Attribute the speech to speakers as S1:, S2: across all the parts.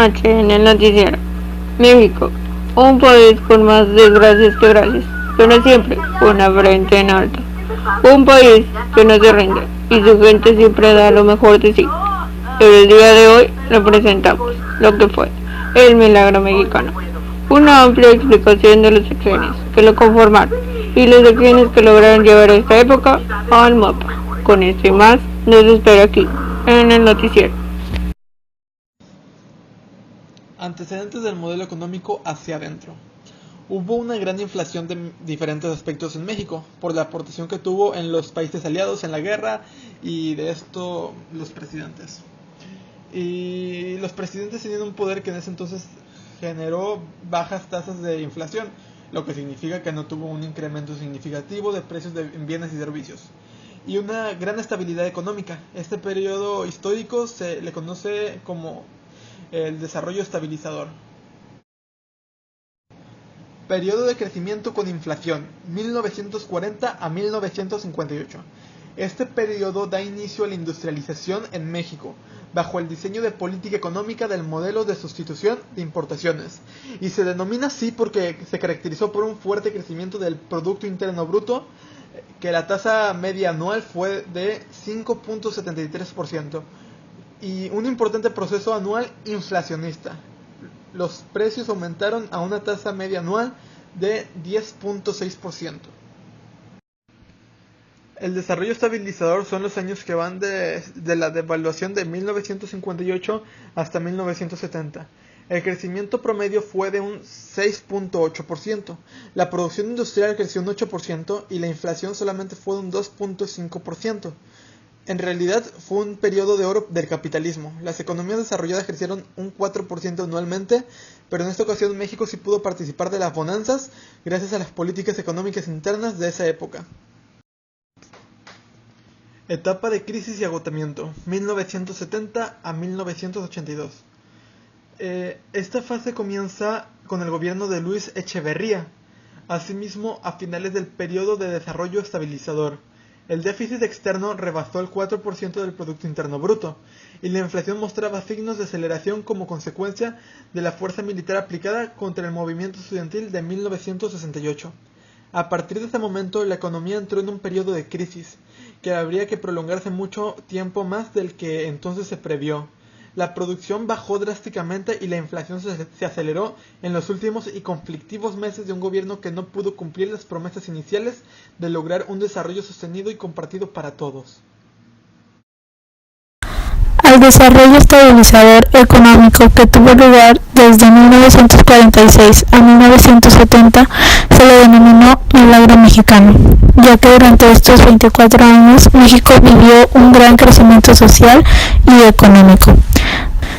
S1: noche en el noticiero. México, un país con más desgracias que gracias, pero siempre con una frente en alto. Un país que no se rinde y su gente siempre da lo mejor de sí. Pero el día de hoy representamos lo que fue el milagro mexicano. Una amplia explicación de los sexenios que lo conformaron y los sexenios que lograron llevar esta época al mapa. Con esto y más, nos espera aquí, en el noticiero.
S2: Antecedentes del modelo económico hacia adentro. Hubo una gran inflación de diferentes aspectos en México, por la aportación que tuvo en los países aliados en la guerra y de esto los presidentes. Y los presidentes tenían un poder que en ese entonces generó bajas tasas de inflación, lo que significa que no tuvo un incremento significativo de precios de bienes y servicios. Y una gran estabilidad económica. Este periodo histórico se le conoce como el desarrollo estabilizador. Periodo de crecimiento con inflación, 1940 a 1958. Este periodo da inicio a la industrialización en México, bajo el diseño de política económica del modelo de sustitución de importaciones, y se denomina así porque se caracterizó por un fuerte crecimiento del Producto Interno Bruto, que la tasa media anual fue de 5.73%, y un importante proceso anual inflacionista. Los precios aumentaron a una tasa media anual de 10.6%. El desarrollo estabilizador son los años que van de la devaluación de 1958 hasta 1970. El crecimiento promedio fue de un 6.8%, la producción industrial creció un 8% y la inflación solamente fue de un 2.5%. En realidad fue un periodo de oro del capitalismo. Las economías desarrolladas crecieron un 4% anualmente, pero en esta ocasión México sí pudo participar de las bonanzas gracias a las políticas económicas internas de esa época. Etapa de crisis y agotamiento, 1970 a 1982. Esta fase comienza con el gobierno de Luis Echeverría, asimismo a finales del periodo de desarrollo estabilizador. El déficit externo rebasó el 4% del Producto Interno Bruto, y la inflación mostraba signos de aceleración como consecuencia de la fuerza militar aplicada contra el movimiento estudiantil de 1968. A partir de ese momento, la economía entró en un periodo de crisis, que habría que prolongarse mucho tiempo más del que entonces se previó. La producción bajó drásticamente y la inflación se aceleró en los últimos y conflictivos meses de un gobierno que no pudo cumplir las promesas iniciales de lograr un desarrollo sostenido y compartido para todos.
S3: Al desarrollo estabilizador económico que tuvo lugar desde 1946 a 1970 se le denominó milagro mexicano, ya que durante estos 24 años México vivió un gran crecimiento social y económico.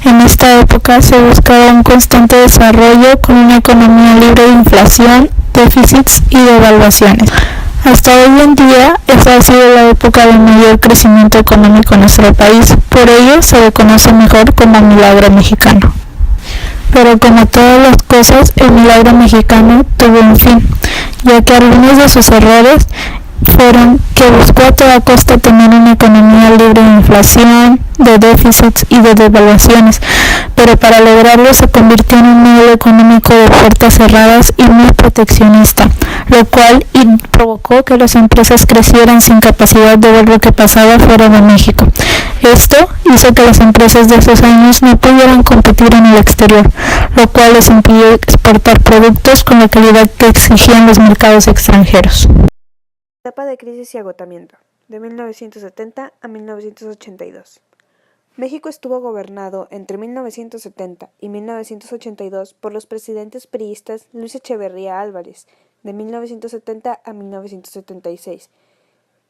S3: En esta época se buscaba un constante desarrollo con una economía libre de inflación, déficits y devaluaciones. Hasta hoy en día, esta ha sido la época de mayor crecimiento económico en nuestro país, por ello se le conoce mejor como milagro mexicano. Pero como todas las cosas, el milagro mexicano tuvo un fin, ya que algunos de sus errores fueron que buscó a toda costa tener una economía libre de inflación, de déficits y de devaluaciones, pero para lograrlo se convirtió en un modelo económico de puertas cerradas y muy proteccionista, lo cual provocó que las empresas crecieran sin capacidad de ver lo que pasaba fuera de México. Esto hizo que las empresas de esos años no pudieran competir en el exterior, lo cual les impidió exportar productos con la calidad que exigían los mercados extranjeros.
S4: Etapa de crisis y agotamiento, de 1970 a 1982. México estuvo gobernado entre 1970 y 1982 por los presidentes priistas Luis Echeverría Álvarez, de 1970 a 1976,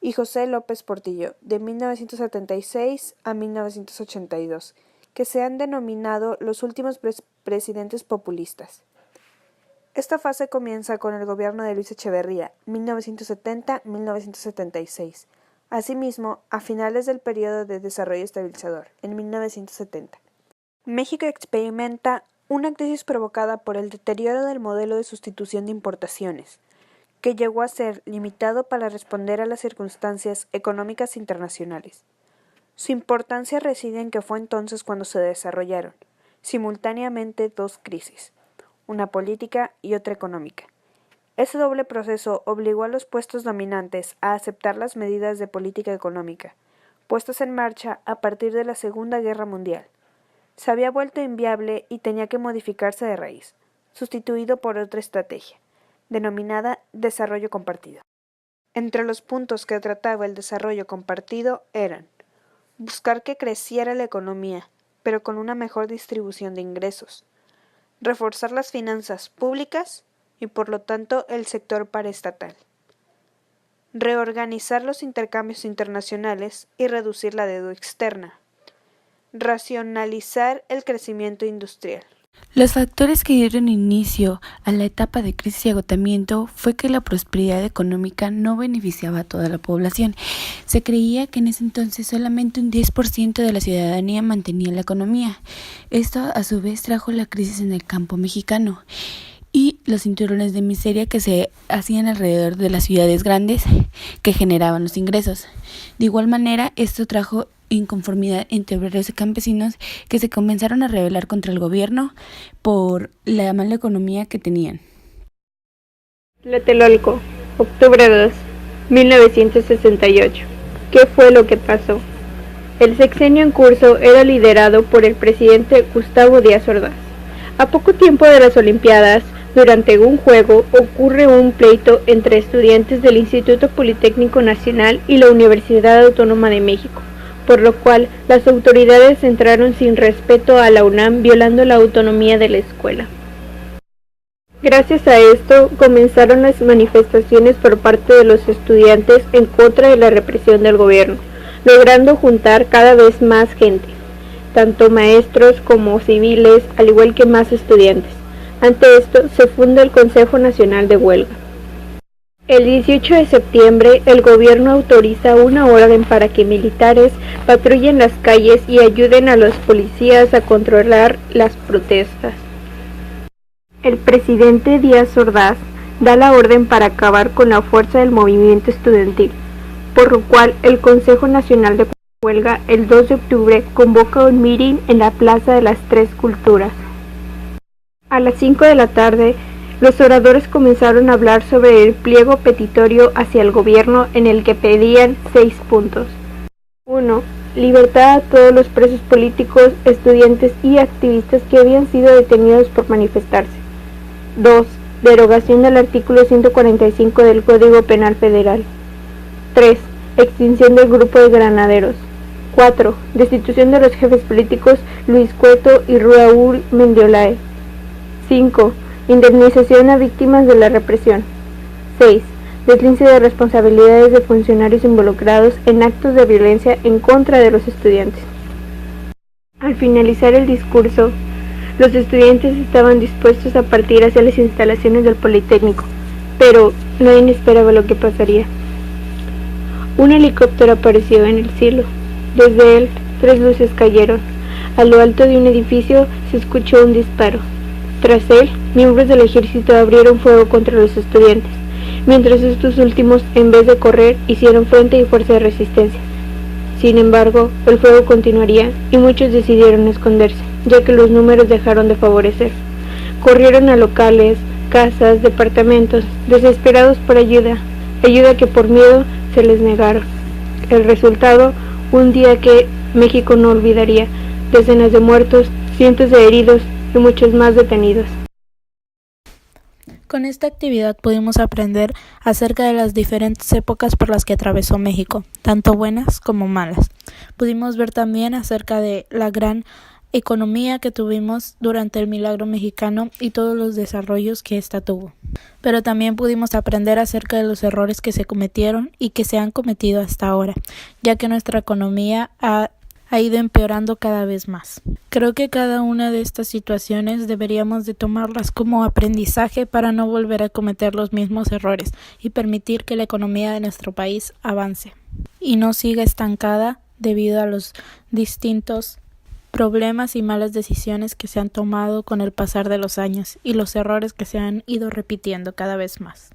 S4: y José López Portillo, de 1976 a 1982, que se han denominado los últimos presidentes populistas. Esta fase comienza con el gobierno de Luis Echeverría, 1970-1976. Asimismo, a finales del periodo de desarrollo estabilizador, en 1970. México experimenta una crisis provocada por el deterioro del modelo de sustitución de importaciones, que llegó a ser limitado para responder a las circunstancias económicas internacionales. Su importancia reside en que fue entonces cuando se desarrollaron, simultáneamente dos crisis, una política y otra económica. Ese doble proceso obligó a los puestos dominantes a aceptar las medidas de política económica, puestas en marcha a partir de la Segunda Guerra Mundial. Se había vuelto inviable y tenía que modificarse de raíz, sustituido por otra estrategia, denominada desarrollo compartido. Entre los puntos que trataba el desarrollo compartido eran buscar que creciera la economía, pero con una mejor distribución de ingresos, reforzar las finanzas públicas y por lo tanto el sector paraestatal, reorganizar los intercambios internacionales y reducir la deuda externa, racionalizar el crecimiento industrial.
S5: Los factores que dieron inicio a la etapa de crisis y agotamiento fue que la prosperidad económica no beneficiaba a toda la población. Se creía que en ese entonces solamente un 10% de la ciudadanía mantenía la economía. Esto a su vez trajo la crisis en el campo mexicano y los cinturones de miseria que se hacían alrededor de las ciudades grandes que generaban los ingresos. De igual manera, esto trajo inconformidad entre obreros y campesinos que se comenzaron a rebelar contra el gobierno por la mala economía que tenían.
S1: Tlatelolco, octubre 2, 1968. ¿Qué fue lo que pasó? El sexenio en curso era liderado por el presidente Gustavo Díaz Ordaz. A poco tiempo de las Olimpiadas, durante un juego, ocurre un pleito entre estudiantes del Instituto Politécnico Nacional y la Universidad Autónoma de México, por lo cual las autoridades entraron sin respeto a la UNAM, violando la autonomía de la escuela. Gracias a esto comenzaron las manifestaciones por parte de los estudiantes en contra de la represión del gobierno, logrando juntar cada vez más gente, tanto maestros como civiles, al igual que más estudiantes. Ante esto se funda el Consejo Nacional de Huelga. El 18 de septiembre, el gobierno autoriza una orden para que militares patrullen las calles y ayuden a los policías a controlar las protestas. El presidente Díaz Ordaz da la orden para acabar con la fuerza del movimiento estudiantil, por lo cual el Consejo Nacional de Huelga, el 2 de octubre, convoca un meeting en la Plaza de las Tres Culturas. A las 5 de la tarde, los oradores comenzaron a hablar sobre el pliego petitorio hacia el gobierno en el que pedían 6 puntos. 1. Libertad a todos los presos políticos, estudiantes y activistas que habían sido detenidos por manifestarse. 2. Derogación del artículo 145 del Código Penal Federal. 3. Extinción del grupo de granaderos. 4. Destitución de los jefes políticos Luis Cueto y Raúl Mendiolae. 5. Indemnización a víctimas de la represión. 6. Deslinde de responsabilidades de funcionarios involucrados en actos de violencia en contra de los estudiantes. Al finalizar el discurso, los estudiantes estaban dispuestos a partir hacia las instalaciones del Politécnico, pero nadie esperaba lo que pasaría. Un helicóptero apareció en el cielo. Desde él, 3 luces cayeron. A lo alto de un edificio se escuchó un disparo. Tras él, miembros del ejército abrieron fuego contra los estudiantes, mientras estos últimos, en vez de correr, hicieron frente y fuerza de resistencia. Sin embargo, el fuego continuaría y muchos decidieron esconderse, ya que los números dejaron de favorecer. Corrieron a locales, casas, departamentos, desesperados por ayuda que por miedo se les negaron. El resultado, un día que México no olvidaría, decenas de muertos, cientos de heridos y muchos más detenidos.
S3: Con esta actividad pudimos aprender acerca de las diferentes épocas por las que atravesó México, tanto buenas como malas. Pudimos ver también acerca de la gran economía que tuvimos durante el milagro mexicano y todos los desarrollos que ésta tuvo. Pero también pudimos aprender acerca de los errores que se cometieron y que se han cometido hasta ahora, ya que nuestra economía ha ido empeorando cada vez más. Creo que cada una de estas situaciones deberíamos de tomarlas como aprendizaje para no volver a cometer los mismos errores y permitir que la economía de nuestro país avance y no siga estancada debido a los distintos problemas y malas decisiones que se han tomado con el pasar de los años y los errores que se han ido repitiendo cada vez más.